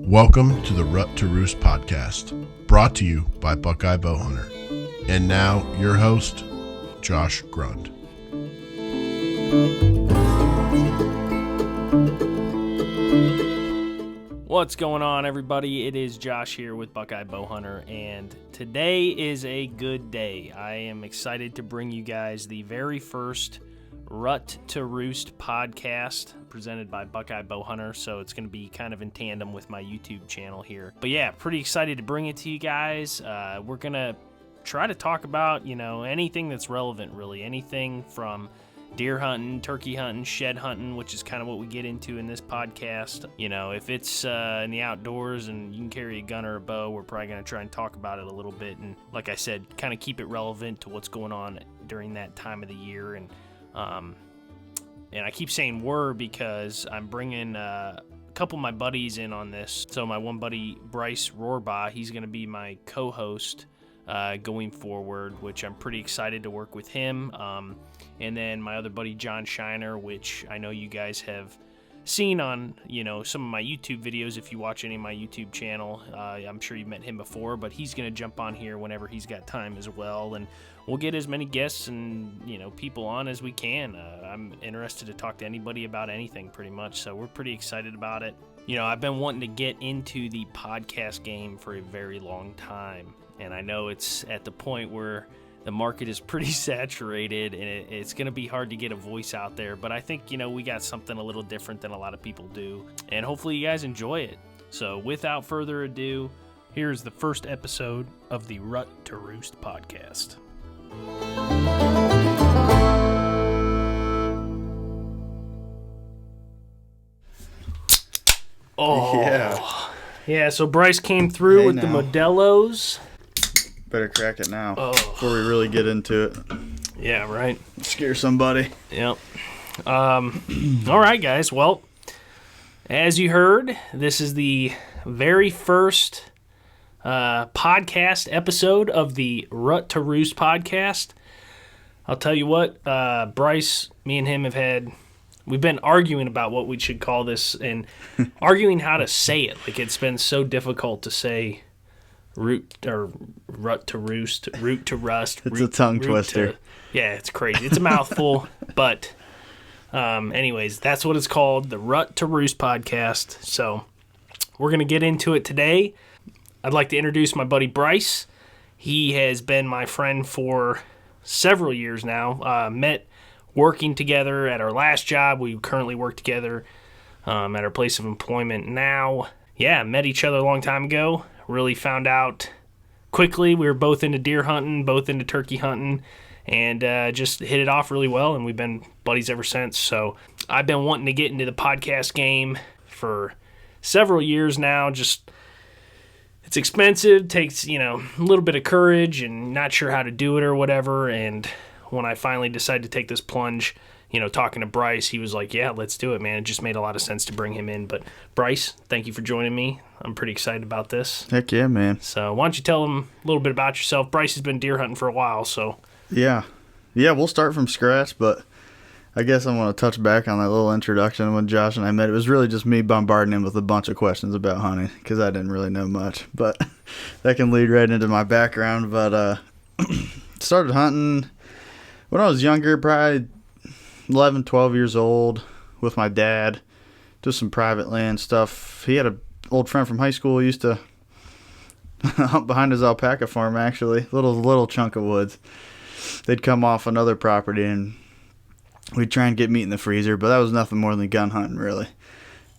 Welcome to the Roost Podcast, brought to you by Buckeye Bowhunter. And now, your host, Josh Grund. What's going on, everybody? It is Josh here with Buckeye Bowhunter, and today is a good day. I am excited to bring you guys the very first Rut to Roost podcast presented by Buckeye Bowhunter, so it's going to be kind of in tandem with my YouTube channel here. But yeah, pretty excited to bring it to you guys. We're going to try to talk about, anything that's relevant, really. Anything from deer hunting, turkey hunting, shed hunting, which is kind of what we get into in this podcast. If it's in the outdoors and you can carry a gun or a bow, we're probably going to try and talk about it a little bit. And like I said, kind of keep it relevant to what's going on during that time of the year. And I keep saying we're because I'm bringing a couple of my buddies in on this. So my one buddy, Bryce Rohrbaugh, he's going to be my co-host going forward, which I'm pretty excited to work with him. And then my other buddy, John Shiner, which I know you guys have seen on, some of my YouTube videos. If you watch any of my YouTube channel, I'm sure you've met him before, but he's going to jump on here whenever he's got time as well. And we'll get as many guests and, people on as we can. I'm interested to talk to anybody about anything pretty much. So we're pretty excited about it. I've been wanting to get into the podcast game for a very long time. And I know it's at the point where the market is pretty saturated and it's going to be hard to get a voice out there. But I think, we got something a little different than a lot of people do. And hopefully you guys enjoy it. So without further ado, here's the first episode of the Rut to Roost podcast. Oh, yeah. So Bryce came through with the Modelos. Better crack it now before we really get into it. Yeah, right. Scare somebody. Yep. All right, guys. Well, as you heard, this is the very first podcast episode of the Rut to Roost podcast. I'll tell you what, Bryce, me and him we've been arguing about what we should call this and arguing how to say it. Like, it's been so difficult to say Rut to Roost, root to rust. It's a tongue twister. Yeah, it's crazy. It's a mouthful. But anyways, that's what it's called, the Rut to Roost podcast. So we're going to get into it today. I'd like to introduce my buddy Bryce. He has been my friend for several years now. Met working together at our last job. We currently work together at our place of employment now. Yeah, met each other a long time ago. Really found out quickly we were both into deer hunting, both into turkey hunting, and just hit it off really well, and we've been buddies ever since. So I've been wanting to get into the podcast game for several years now. Just, it's expensive, takes, a little bit of courage and not sure how to do it or whatever. And when I finally decided to take this plunge, talking to Bryce, he was like, yeah, let's do it, man. It just made a lot of sense to bring him in. But Bryce, thank you for joining me. I'm pretty excited about this. Heck yeah, man. So why don't you tell them a little bit about yourself? Bryce has been deer hunting for a while, so. Yeah, we'll start from scratch, but I guess I want to touch back on that little introduction when Josh and I met. It was really just me bombarding him with a bunch of questions about hunting because I didn't really know much. But that can lead right into my background. But started hunting when I was younger, probably 11, 12 years old, with my dad. Just some private land stuff. He had an old friend from high school who used to hunt behind his alpaca farm, actually. Little chunk of woods. They'd come off another property, and we'd try and get meat in the freezer, but that was nothing more than gun hunting, really.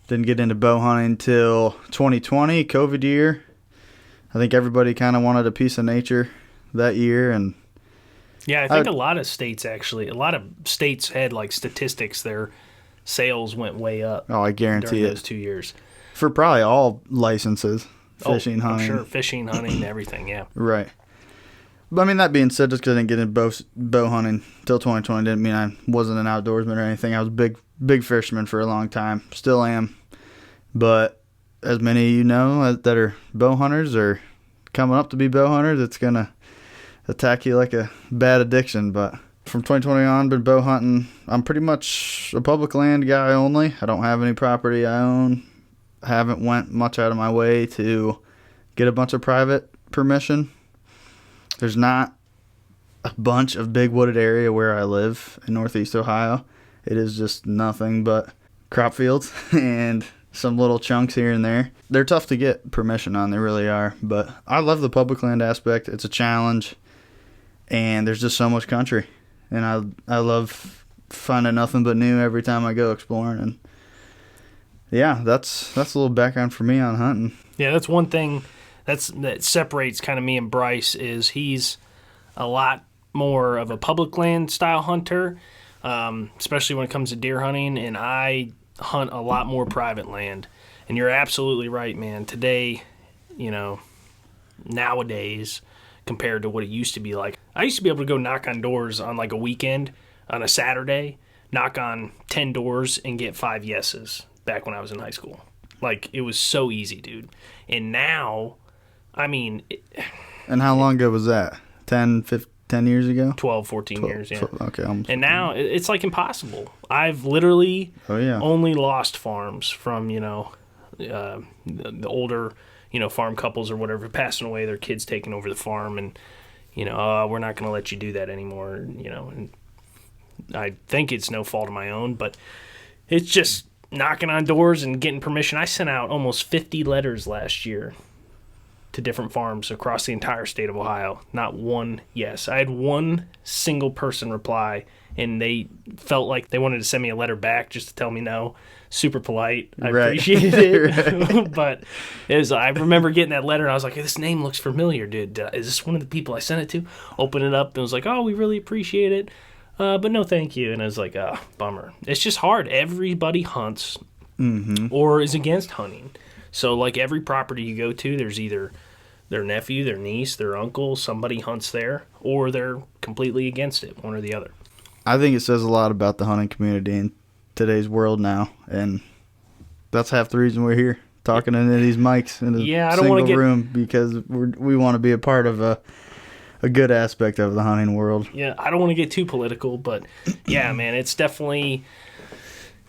Didn't get into bow hunting until 2020, COVID year. I think everybody kind of wanted a piece of nature that year, and yeah, I think a lot of states had like statistics. Their sales went way up. Oh, I guarantee during it. Those 2 years. For probably all licenses, fishing, hunting. I'm sure, fishing, hunting, everything, yeah. Right. But I mean, that being said, just because I didn't get into bow hunting until 2020 didn't mean I wasn't an outdoorsman or anything. I was a big fisherman for a long time. Still am. But as many of you know that are bow hunters or coming up to be bow hunters, it's going to attack you like a bad addiction. But from 2020 on, been bow hunting. I'm pretty much a public land guy only. I don't have any property I own. I haven't went much out of my way to get a bunch of private permission. There's not a bunch of big wooded area where I live in Northeast Ohio. It is just nothing but crop fields and some little chunks here and there. They're tough to get permission on, they really are. But I love the public land aspect. It's a challenge, and there's just so much country. And I love finding nothing but new every time I go exploring. And yeah, that's a little background for me on hunting. Yeah, that's one thing that separates kind of me and Bryce is he's a lot more of a public land style hunter, especially when it comes to deer hunting, and I hunt a lot more private land. And you're absolutely right, man. Today, nowadays, compared to what it used to be like, I used to be able to go knock on doors on like a weekend, on a Saturday, knock on 10 doors and get 5 yeses back when I was in high school. Like, it was so easy, dude. And now, I mean... And how long ago was that? 10 years ago? 12, 14 years, yeah. Okay. And now, it's like impossible. I've literally only lost farms from, the older, farm couples or whatever passing away, their kids taking over the farm, and, we're not going to let you do that anymore, and I think it's no fault of my own, but it's just knocking on doors and getting permission. I sent out almost 50 letters last year to different farms across the entire state of Ohio. Not one yes. I had one single person reply, and they felt like they wanted to send me a letter back just to tell me no. Super polite. I appreciated it. But I remember getting that letter, and I was like, hey, this name looks familiar, dude. Is this one of the people I sent it to? Open it up, and it was like, oh, we really appreciate it. But no thank you. And I was like, bummer. It's just hard. Everybody hunts or is against hunting. So, like, every property you go to, there's either their nephew, their niece, their uncle, somebody hunts there, or they're completely against it, one or the other. I think it says a lot about the hunting community in today's world now, and that's half the reason we're here, talking into these mics in a single room, because we want to be a part of a good aspect of the hunting world. Yeah, I don't want to get too political, but yeah, man, it's definitely,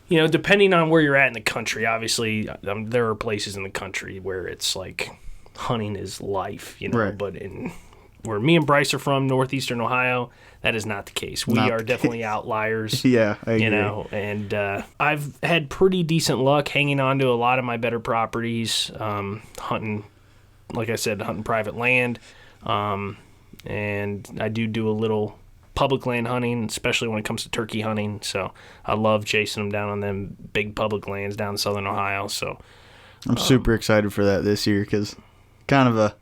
depending on where you're at in the country, obviously there are places in the country where it's like hunting is life, right. But where me and Bryce are from, northeastern Ohio, that is not the case. We are definitely outliers. Yeah, I agree. And I've had pretty decent luck hanging on to a lot of my better properties, hunting, like I said, hunting private land. And I do a little public land hunting, especially when it comes to turkey hunting. So I love chasing them down on them big public lands down in southern Ohio. So I'm super excited for that this year, because kind of a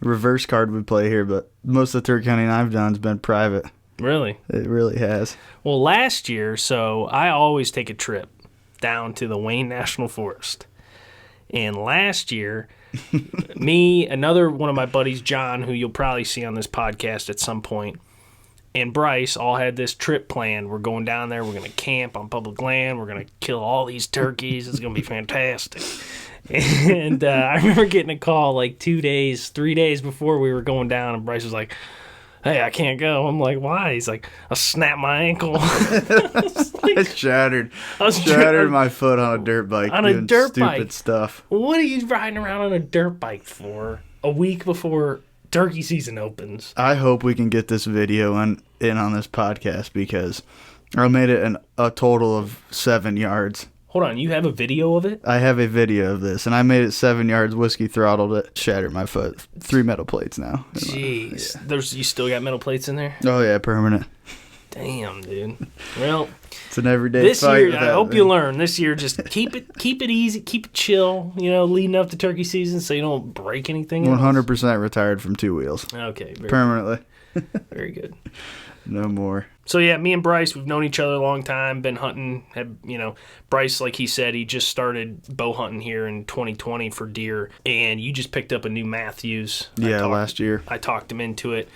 reverse card we play here, but most of the turkey hunting I've done has been private. Really? It really has. Well, last year, so I always take a trip down to the Wayne National Forest. And last year, me, another one of my buddies, John, who you'll probably see on this podcast at some point, and Bryce all had this trip planned. We're going down there. We're going to camp on public land. We're going to kill all these turkeys. It's going to be fantastic. And I remember getting a call like 3 days before we were going down, and Bryce was like, hey, I can't go. I'm like, why? He's like, I snapped my ankle. I shattered my foot on a dirt bike. On a dirt stupid bike. Stuff. What are you riding around on a dirt bike for a week before turkey season opens? I hope we can get this video in on this podcast, because I made it a total of 7 yards. Hold on, you have a video of it? I have a video of this, and I made it 7 yards, whiskey throttled it, shattered my foot. 3 metal plates now. Jeez. Yeah. You still got metal plates in there? Oh, yeah, permanent. Damn, dude. Well, it's an everyday this fight. Year, I hope you learn. This year, just keep it easy, keep it chill, leading up to turkey season, so you don't break anything 100% retired from 2 wheels. Okay. Permanently. Very good. No more. So, yeah, me and Bryce, we've known each other a long time, been hunting. Bryce, like he said, he just started bow hunting here in 2020 for deer, and you just picked up a new Matthews. Yeah, last year. I talked him into it.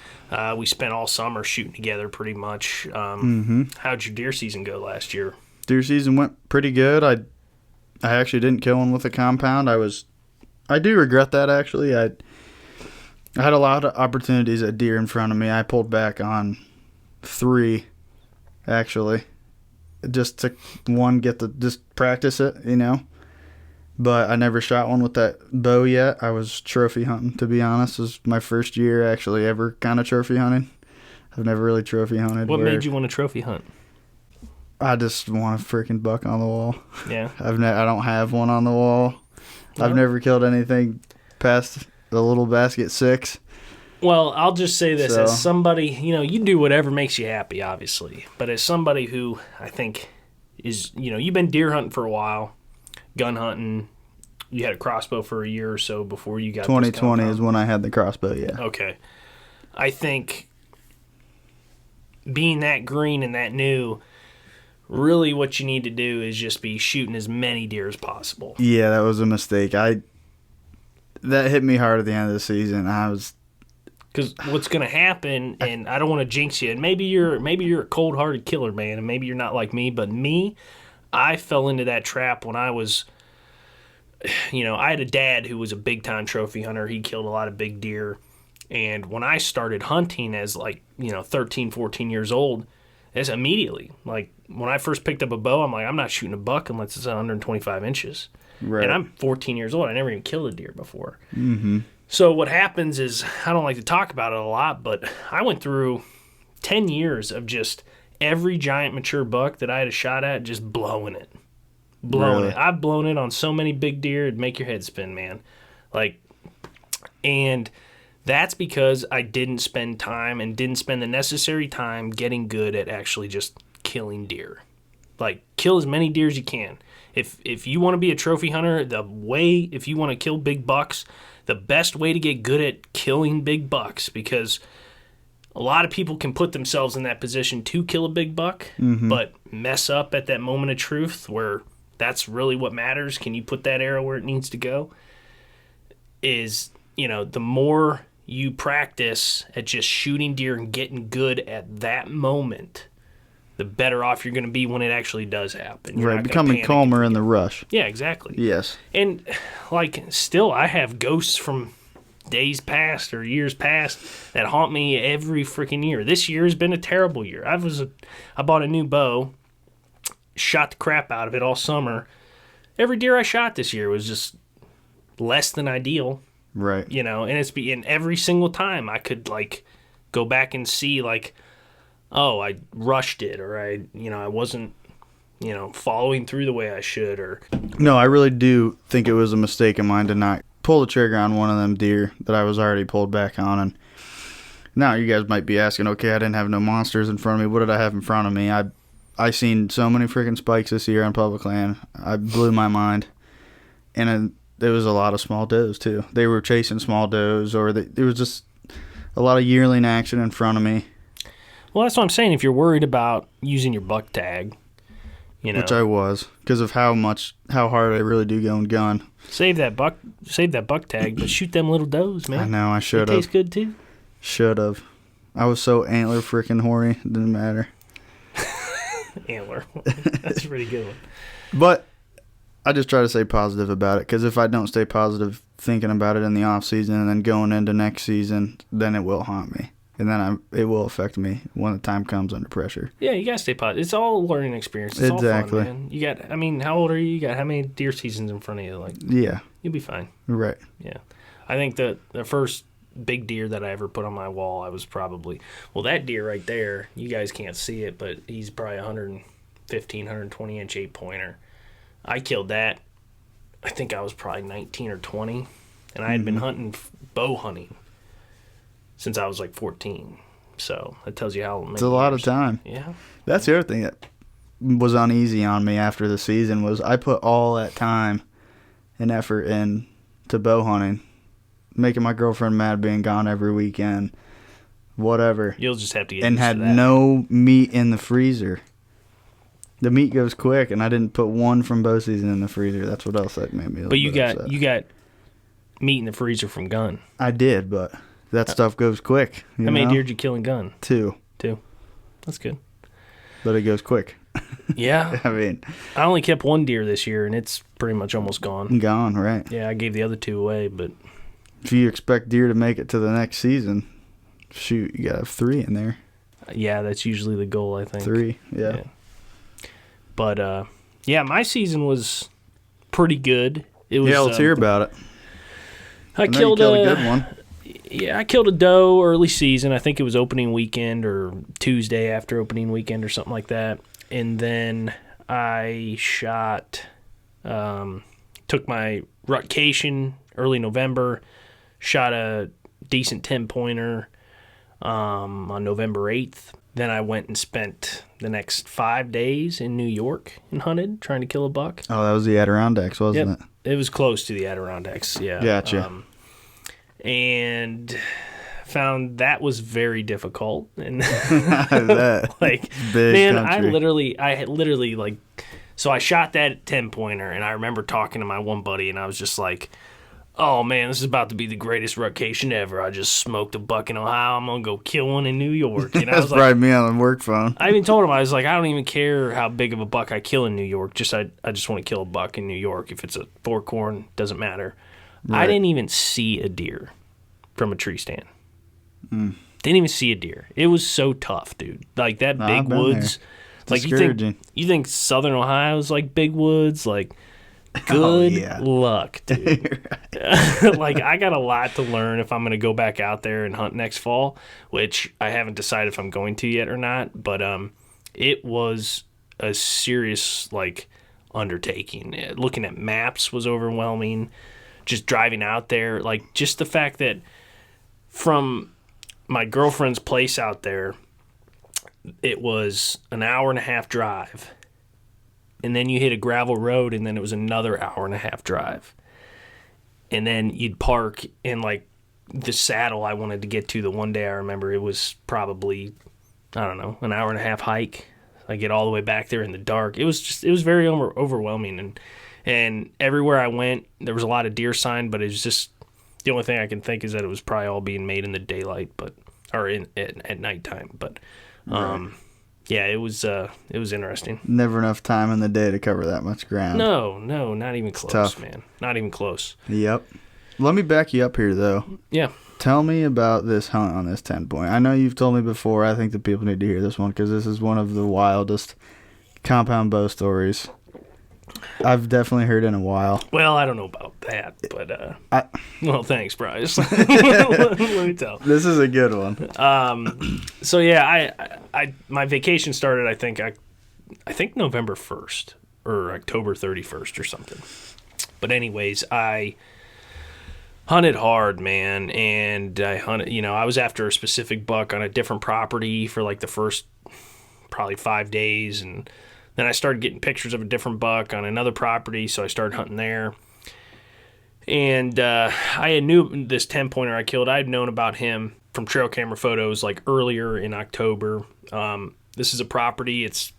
We spent all summer shooting together pretty much. How'd your deer season go last year? Deer season went pretty good. I actually didn't kill one with a compound. I do regret that, actually. I had a lot of opportunities at deer in front of me. I pulled back on 3, actually, just to just practice it, But I never shot one with that bow yet. I was trophy hunting, to be honest. It was my first year actually ever kind of trophy hunting. I've never really trophy hunted. What made you want to trophy hunt? I just want a freaking buck on the wall. Yeah. I don't have one on the wall. No. I've never killed anything past the little basket 6. Well, I'll just say this. As somebody, you do whatever makes you happy, obviously. But as somebody who I think is, you've been deer hunting for a while, gun hunting. You had a crossbow for a year or so before you got 2020 is when I had the crossbow, yeah. Okay. I think being that green and that new, really what you need to do is just be shooting as many deer as possible. Yeah, that was a mistake. That hit me hard at the end of the season. Because what's going to happen, and I don't want to jinx you, and maybe you're a cold-hearted killer, man, and maybe you're not like me, but me, I fell into that trap when I was, I had a dad who was a big-time trophy hunter. He killed a lot of big deer, and when I started hunting as 13, 14 years old, it's immediately, when I first picked up a bow, I'm like, I'm not shooting a buck unless it's 125 inches. Right. And I'm 14 years old. I never even killed a deer before. Mm-hmm. So what happens is, I don't like to talk about it a lot, but I went through 10 years of just every giant mature buck that I had a shot at, just blowing it. Really? I've blown it on so many big deer, it'd make your head spin, man. And that's because I didn't spend the necessary time getting good at actually just killing deer. Kill as many deer as you can. If you want to be a trophy hunter, if you want to kill big bucks, the best way to get good at killing big bucks, because a lot of people can put themselves in that position to kill a big buck, but mess up at that moment of truth where that's really what matters. Can you put that arrow where it needs to go? Is, the more you practice at just shooting deer and getting good at that moment, the better off you're going to be when it actually does happen. You're right, becoming calmer in the rush. Yeah, exactly. Yes. And, still, I have ghosts from days past or years past that haunt me every freaking year. This year has been a terrible year. I bought a new bow, shot the crap out of it all summer. Every deer I shot this year was just less than ideal. Right. And every single time I could, go back and see, oh, I rushed it, or I wasn't, following through the way I should, or... No, I really do think it was a mistake of mine to not pull the trigger on one of them deer that I was already pulled back on. And now you guys might be asking, okay, I didn't have no monsters in front of me. What did I have in front of me? I seen so many freaking spikes this year on public land. I blew my mind. And there was a lot of small does, too. They were chasing small does, or there was just a lot of yearling action in front of me. Well, that's what I'm saying. If you're worried about using your buck tag, which I was, because of how hard I really do go and gun. Save that buck tag, but shoot them little does, man. I know, I should have. Tastes good too. Should have. I was so antler freaking horny, it didn't matter. Antler, that's a pretty good one. But I just try to stay positive about it, because if I don't stay positive thinking about it in the off season and then going into next season, then it will haunt me. And then it will affect me when the time comes under pressure. Yeah, you got to stay positive. It's all a learning experience. It's exactly. all fun, man. How old are you? You got how many deer seasons in front of you? Yeah. You'll be fine. Right. Yeah. I think the first big deer that I ever put on my wall, I was probably, that deer right there, you guys can't see it, but he's probably 115, 120-inch 8-pointer. I killed that. I think I was probably 19 or 20, and I had been bow hunting since I was 14. So that tells you how many it's a lot of time. Yeah. That's the other thing that was uneasy on me after the season was I put all that time and effort into bow hunting, making my girlfriend mad being gone every weekend, whatever. You'll just have to get and used had to that. No meat in the freezer. The meat goes quick, and I didn't put one from bow season in the freezer. That's what else that made me. But you got meat in the freezer from gun. I did, but that stuff goes quick. How many deer did you kill in gun? 2. That's good. But it goes quick. Yeah. I mean, I only kept 1 deer this year, and it's pretty much almost gone. Gone, right. Yeah, I gave the other 2 away, but if you expect deer to make it to the next season, shoot, you got to have 3 in there. Yeah, that's usually the goal, I think. 3, yeah. But, yeah, my season was pretty good. It was, let's hear about it. I killed a good one. Yeah, I killed a doe early season. I think it was opening weekend or Tuesday after opening weekend or something like that. And then I shot, took my rutcation early November, shot a decent 10-pointer on November 8th. Then I went and spent the next 5 days in New York and hunted, trying to kill a buck. Oh, that was the Adirondacks, wasn't it? It was close to the Adirondacks, yeah. Gotcha. And found that was very difficult. And like, big man, country. I had literally like, so I shot that 10-pointer, and I remember talking to my one buddy, and I was just like, oh man, this is about to be the greatest rutcation ever. I just smoked a buck in Ohio. I'm going to go kill one in New York. You know, That's probably me on the work phone. I even told him, I was like, I don't even care how big of a buck I kill in New York. I just want to kill a buck in New York. If it's a forkhorn, doesn't matter. Right. I didn't even see a deer from a tree stand. Didn't even see a deer. It was so tough, dude. Like that big woods. Like you think Southern Ohio is like big woods, like good luck, dude. Like I got a lot to learn if I'm going to go back out there and hunt next fall, which I haven't decided if I'm going to yet or not, but it was a serious like undertaking. Looking at maps was overwhelming. Just driving out there, like just the fact that from my girlfriend's place out there, it was an hour-and-a-half drive. And then you hit a gravel road, and then it was another hour-and-a-half drive. And then you'd park in, like, the saddle I wanted to get to the one day I remember. It was probably, I don't know, an hour-and-a-half hike. I get all the way back there in the dark. It was very overwhelming. And everywhere I went, there was a lot of deer sign, but it was just, the only thing I can think is that it was probably all being made in the daylight, or at nighttime. But, yeah, it was interesting. Never enough time in the day to cover that much ground. No, not even close, tough. Man. Not even close. Yep. Let me back you up here, though. Yeah. Tell me about this hunt on this 10-point. I know you've told me before. I think the people need to hear this one because this is one of the wildest compound bow stories I've definitely heard in a while. Well, I don't know about that, but well, thanks, Bryce. Let me tell. This is a good one. So yeah, I my vacation started. I think November 1st or October 31st or something. But anyways, I hunted hard, man, and I hunted. You know, I was after a specific buck on a different property for like the first probably 5 days, and then I started getting pictures of a different buck on another property, so I started hunting there. And I knew this 10-pointer I killed. I had known about him from trail camera photos like earlier in October. This is a property. It's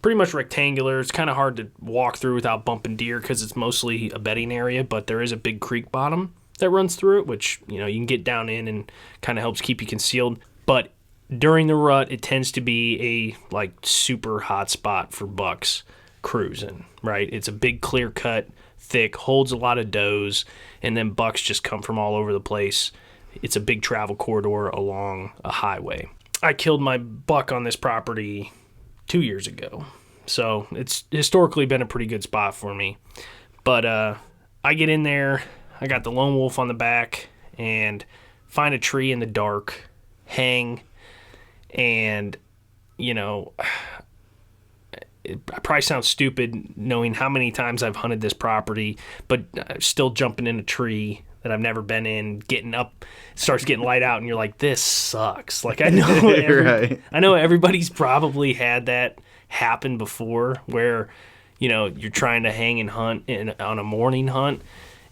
pretty much rectangular. It's kind of hard to walk through without bumping deer because it's mostly a bedding area, but there is a big creek bottom that runs through it, which, you know, you can get down in and kind of helps keep you concealed. But during the rut, it tends to be a like super hot spot for bucks cruising, right? It's a big clear cut, thick, holds a lot of does, and then bucks just come from all over the place. It's a big travel corridor along a highway. I killed my buck on this property 2 years ago, so it's historically been a pretty good spot for me. But I get in there, I got the lone wolf on the back, and find a tree in the dark, hang. And, you know, it probably sounds stupid knowing how many times I've hunted this property, but still jumping in a tree that I've never been in, getting up, starts getting light out, and you're like, this sucks. Like, I know I know everybody's probably had that happen before where, you know, you're trying to hang and hunt on a morning hunt,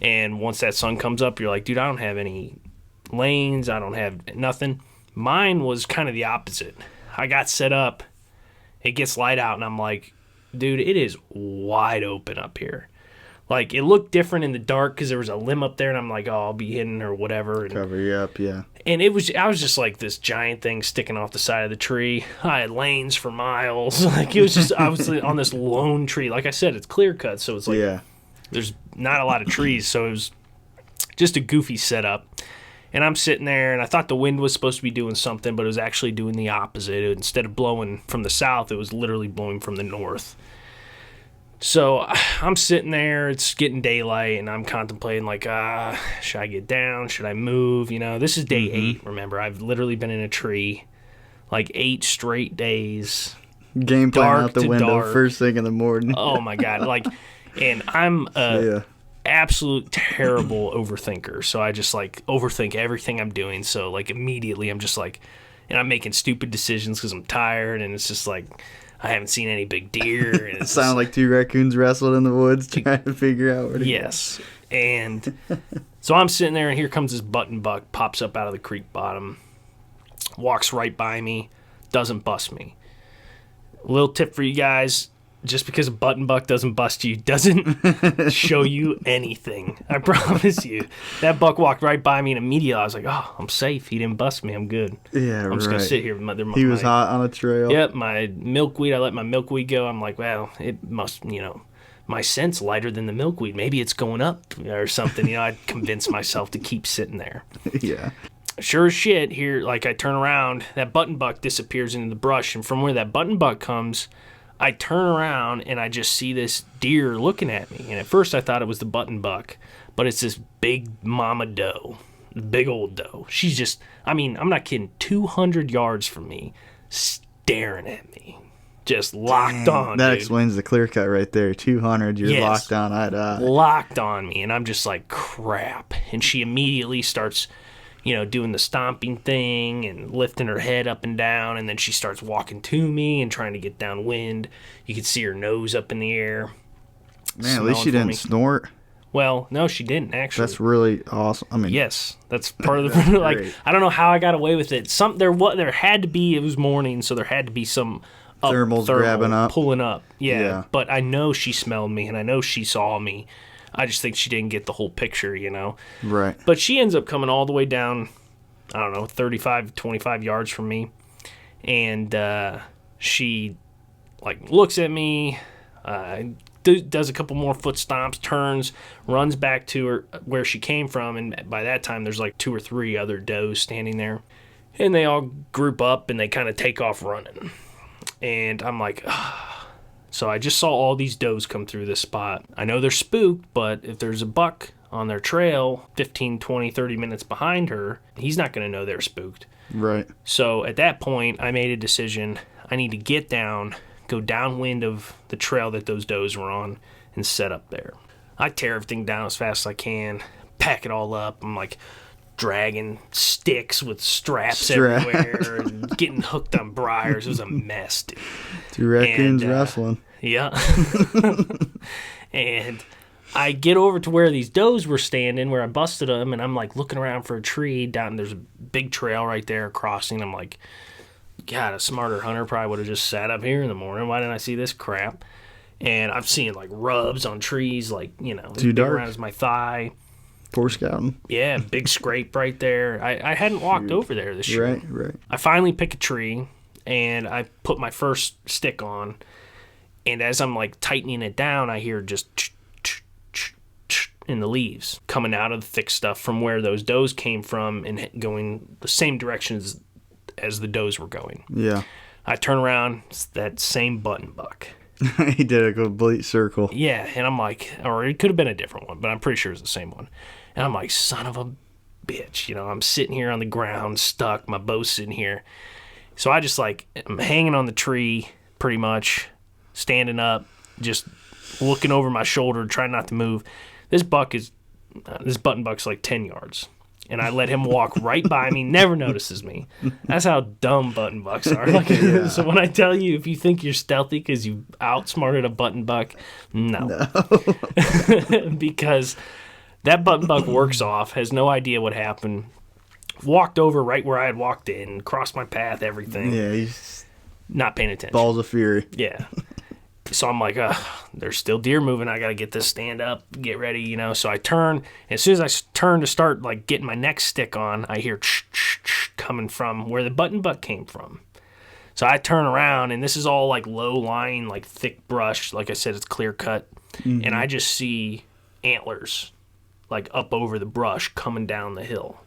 and once that sun comes up, you're like, dude, I don't have any lanes, I don't have nothing. Mine was kind of the opposite. I got set up, it gets light out, and I'm like, dude, it is wide open up here. Like, it looked different in the dark because there was a limb up there, and I'm like, oh, I'll be hidden or whatever. And, cover you up, yeah. And I was just like this giant thing sticking off the side of the tree. I had lanes for miles. Like, it was just, I was on this lone tree. Like I said, it's clear cut, so it's like, there's not a lot of trees, so it was just a goofy setup. And I'm sitting there, and I thought the wind was supposed to be doing something, but it was actually doing the opposite. Instead of blowing from the south, it was literally blowing from the north. So I'm sitting there, it's getting daylight, and I'm contemplating, like, should I get down? Should I move? This is day 8, remember. I've literally been in a tree, like 8 straight days. Game plan out the window, first thing in the morning. Oh, my God. And I'm absolute terrible overthinker, so I just overthink everything I'm doing. So immediately I'm just and I'm making stupid decisions because I'm tired, and it's just I haven't seen any big deer. And it sounds like 2 raccoons wrestled in the woods trying to figure out where to go. And so I'm sitting there, and here comes this button buck, pops up out of the creek bottom, walks right by me, doesn't bust me. A little tip for you guys: just because a button buck doesn't bust you doesn't show you anything. I promise you. That buck walked right by me, and immediately I was like, oh, I'm safe. He didn't bust me. I'm good. Yeah, I'm just going to sit here. He was hot on a trail. Yep, my milkweed. I let my milkweed go. I'm like, well, it must, my scent's lighter than the milkweed. Maybe it's going up or something. I'd convince myself to keep sitting there. Yeah. Sure as shit, here, I turn around, that button buck disappears into the brush, and from where that button buck comes, I turn around and I just see this deer looking at me. And at first I thought it was the button buck, but it's this big mama doe, big old doe. She's just, I'm not kidding, 200 yards from me, staring at me. Just locked on, That dude. explains the clear cut right there. 200, you're locked on eye to eye. Locked on me, and I'm just like, crap. And she immediately starts, doing the stomping thing and lifting her head up and down, and then she starts walking to me and trying to get downwind. You can see her nose up in the air. Man, at least she didn't snort. Well, no, she didn't, actually. That's really awesome. Yes, that's part of the I don't know how I got away with it. There had to be, it was morning, so there had to be some thermals grabbing up, pulling up. Yeah, but I know she smelled me, and I know she saw me. I just think she didn't get the whole picture, Right. But she ends up coming all the way down, 35, 25 yards from me. And she, looks at me, does a couple more foot stomps, turns, runs back to her where she came from. And by that time, there's 2 or 3 other does standing there. And they all group up, and they kind of take off running. And I'm like, So I just saw all these does come through this spot. I know they're spooked, but if there's a buck on their trail 15, 20, 30 minutes behind her, he's not going to know they're spooked. Right. So at that point, I made a decision. I need to get down, go downwind of the trail that those does were on, and set up there. I tear everything down as fast as I can, pack it all up. I'm dragging sticks with straps everywhere and getting hooked on briars. It was a mess, dude. 2 raccoons wrestling. Yeah. And I get over to where these does were standing, where I busted them, and I'm looking around for a tree down. There's a big trail right there crossing. I'm like, God, a smarter hunter probably would have just sat up here in the morning. Why didn't I see this crap? And I'm seeing rubs on trees, too dark around as my thigh. Poor scouting. Yeah, big scrape right there. I hadn't walked over there this year. Right. I finally pick a tree, and I put my first stick on, and as I'm tightening it down, I hear just in the leaves coming out of the thick stuff from where those does came from and going the same directions as the does were going. Yeah. I turn around, it's that same button buck. He did a complete circle. Yeah, and I'm or it could have been a different one, but I'm pretty sure it's the same one. And I'm son of a bitch. I'm sitting here on the ground, stuck, my bow's sitting here. So I just I'm hanging on the tree pretty much, standing up, just looking over my shoulder, trying not to move. This button buck's 10 yards. And I let him walk right by me, never notices me. That's how dumb button bucks are. So when I tell you, if you think you're stealthy because you outsmarted a button buck, no. Because that button buck works off, has no idea what happened, walked over right where I had walked in, crossed my path, everything. Yeah, he's not paying attention. Balls of fury. Yeah. So I'm there's still deer moving. I got to get this stand up, get ready, So I turn. And as soon as I turn to start, getting my next stick on, I hear coming from where the button buck came from. So I turn around, and this is all low-lying, thick brush. Like I said, it's clear cut. Mm-hmm. And I just see antlers like up over the brush coming down the hill.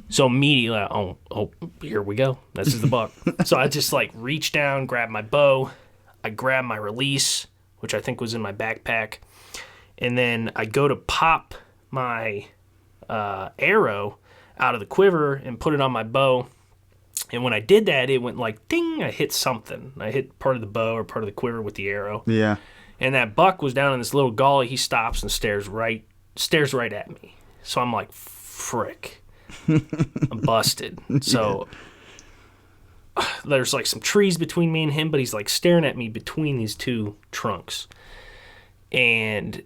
So immediately, oh, here we go. This is the buck. So I just like reach down, grab my bow. I grab my release, which I think was in my backpack. And then I go to pop my arrow out of the quiver and put it on my bow. And when I did that, it went like ding. I hit something. I hit part of the bow or part of the quiver with the arrow. Yeah. And that buck was down in this little gully. He stops and stares right at me. So I'm like, frick. I'm busted. So there's like some trees between me and him, but he's like staring at me between these two trunks. And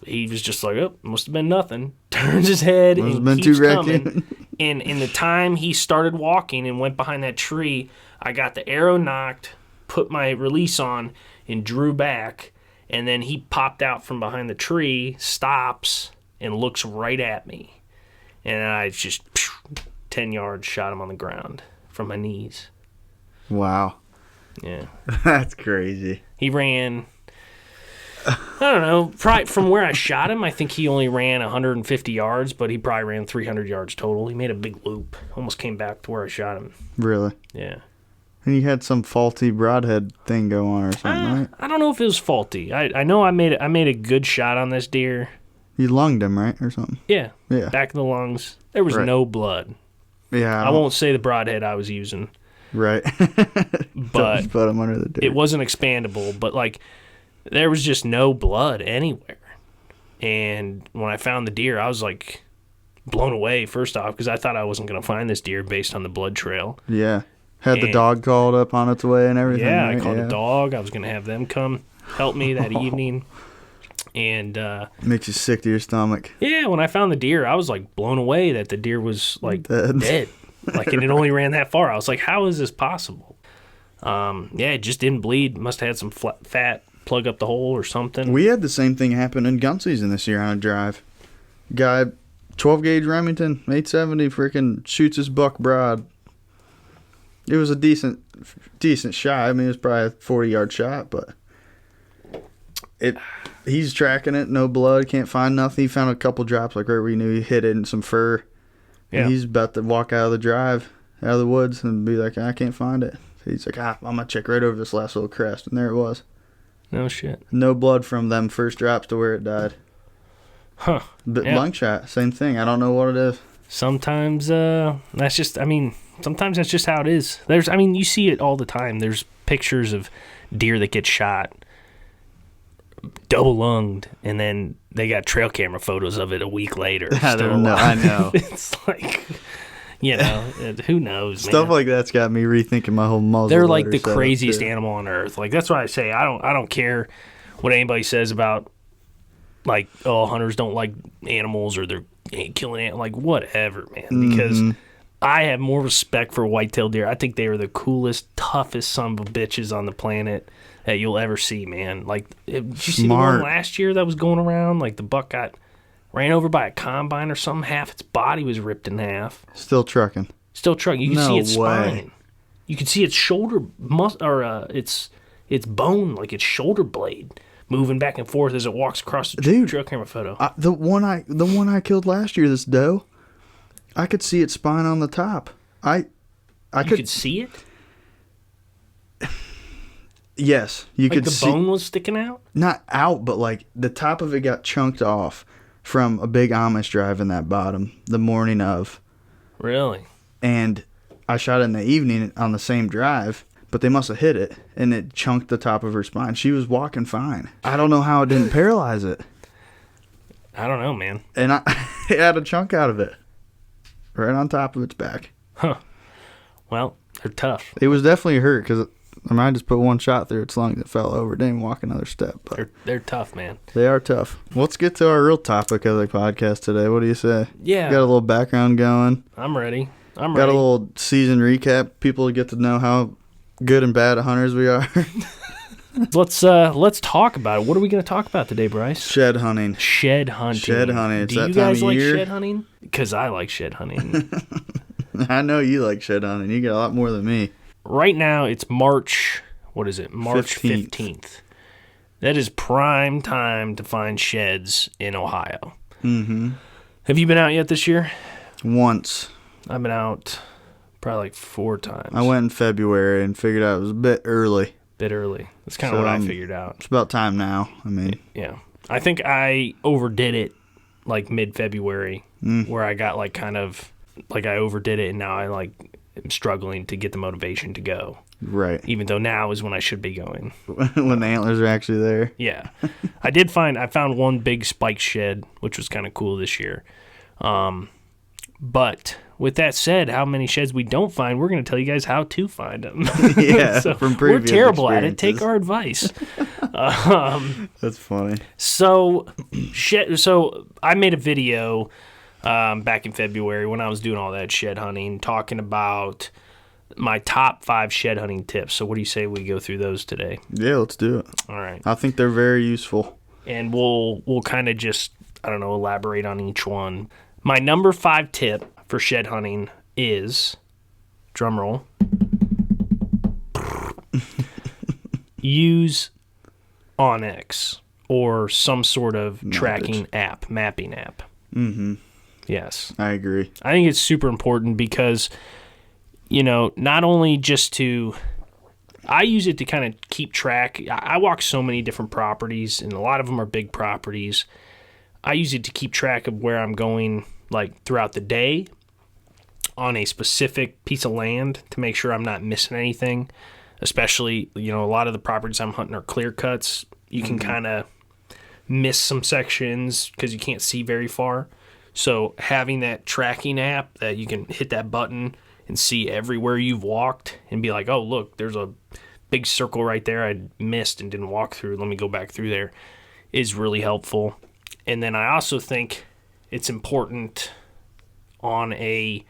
he was just like, oh, must have been nothing. Turns his head and keeps coming. And in the time he started walking and went behind that tree, I got the arrow knocked, put my release on, and drew back. And then he popped out from behind the tree, stops, and looks right at me. And I just, 10 yards, shot him on the ground from my knees. Wow. Yeah. That's crazy. He ran, I don't know, probably from where I shot him, I think he only ran 150 yards, but he probably ran 300 yards total. He made a big loop. Almost came back to where I shot him. Really? Yeah. And you had some faulty broadhead thing go on or something, right? I don't know if it was faulty. I know I made a good shot on this deer. You lunged him, right, or something? Yeah. Yeah. Back of the lungs. There was no blood. Yeah. I won't say the broadhead I was using. Right. But just put him under the dirt. It wasn't expandable, but like there was just no blood anywhere. And when I found the deer, I was like blown away, first off, because I thought I wasn't going to find this deer based on the blood trail. Yeah. Had the dog called up on its way and everything. Yeah, right? I called a dog. I was going to have them come help me that evening. And makes you sick to your stomach. Yeah, when I found the deer, I was like blown away that the deer was like dead. Like, and it only ran that far. I was like, how is this possible? Yeah, it just didn't bleed. Must have had some fat plug up the hole or something. We had the same thing happen in gun season this year on a drive. Guy, 12 gauge Remington, 870, freaking shoots his buck broad. It was a decent shot. I mean, it was probably a 40-yard shot, but he's tracking it, no blood, can't find nothing. He found a couple drops like right where he knew he hit it in some fur. Yeah. And he's about to walk out of the drive, out of the woods, and be like, I can't find it. So he's like, I'm going to check right over this last little crest. And there it was. No shit. No blood from them first drops to where it died. Huh. But lung shot, same thing. I don't know what it is. Sometimes that's just how it is. You see it all the time. There's pictures of deer that get shot double lunged, and then they got trail camera photos of it a week later. I know. It's like, who knows, man? Stuff like that's got me rethinking my whole muzzle. They're like the craziest animal on earth. Like, that's why I say I don't care what anybody says about, like, oh, hunters don't like animals or they're killing it. Like, whatever, man. Because I have more respect for white-tailed deer. I think they are the coolest, toughest son of a bitches on the planet that you'll ever see, man. Like, did you see the one last year that was going around? Like, the buck got ran over by a combine or something. Half its body was ripped in half. Still trucking. You can see its spine. You can see its shoulder its bone, like its shoulder blade, moving back and forth as it walks across the trail camera photo. The one I killed last year, this doe, I could see its spine on the top. You could see it? Yes, you could see. The bone was sticking out? Not out, but like the top of it got chunked off from a big Amish drive in that bottom the morning of. Really? And I shot it in the evening on the same drive, but they must have hit it, and it chunked the top of her spine. She was walking fine. I don't know how it didn't paralyze it. I don't know, man. And it had a chunk out of it, right on top of its back. Huh. Well, they're tough. It was definitely hurt because I might just put one shot through its lung. It fell over. It didn't walk another step. But they're tough, man. They are tough. Let's get to our real topic of the podcast today. What do you say? Yeah. Got a little background going. I'm ready. Got a little season recap. People get to know how good and bad hunters we are. Let's talk about it. What are we going to talk about today, Bryce? Shed hunting. Shed hunting. It's Do that you time guys of like year. shed hunting? Because I like shed hunting. I know you like shed hunting. You get a lot more than me. Right now, it's March. What is it? March 15th. That is prime time to find sheds in Ohio. Mm-hmm. Have you been out yet this year? Once. I've been out probably like 4 times. I went in February and figured out it was a bit early. That's kind of what I figured out. It's about time now. I mean. Yeah. I think I overdid it like mid-February where I got like kind of like I overdid it and now I like am struggling to get the motivation to go. Right. Even though now is when I should be going. When the antlers are actually there. Yeah. I found one big spike shed, which was kind of cool this year. But with that said, how many sheds we don't find, we're going to tell you guys how to find them. Yeah, so from previous we're terrible at it. Take our experiences. advice. That's funny. So I made a video back in February when I was doing all that shed hunting, talking about my top 5 shed hunting tips. So what do you say we go through those today? Yeah, let's do it. All right. I think they're very useful. And we'll kind of just, elaborate on each one. My number 5 tip for shed hunting is, drumroll, use Onyx or some sort of mapping app. Mm-hmm. Yes. I agree. I think it's super important because, not only just to, I use it to kind of keep track. I walk so many different properties, and a lot of them are big properties. I use it to keep track of where I'm going, like, throughout the day on a specific piece of land to make sure I'm not missing anything. Especially, a lot of the properties I'm hunting are clear cuts. You can kind of miss some sections because you can't see very far. So having that tracking app that you can hit that button and see everywhere you've walked and be like, oh, look, there's a big circle right there I missed and didn't walk through. Let me go back through there is really helpful. And then I also think it's important on a,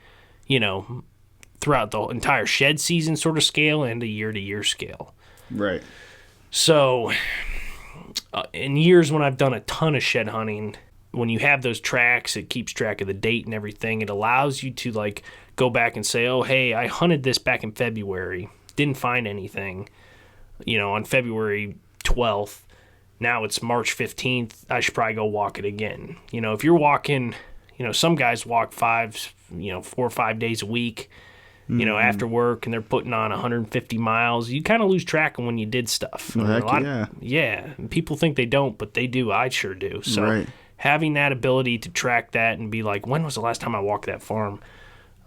throughout the entire shed season sort of scale and a year-to-year scale. Right. So in years when I've done a ton of shed hunting, when you have those tracks, it keeps track of the date and everything. It allows you to like go back and say, oh, hey, I hunted this back in February, didn't find anything, on February 12th. Now it's March 15th. I should probably go walk it again. If you're walking, some guys walk 4 or 5 days a week, after work, and they're putting on 150 miles. You kind of lose track of when you did stuff. Yeah. And people think they don't, but they do. I sure do. So having that ability to track that and be like, when was the last time I walked that farm?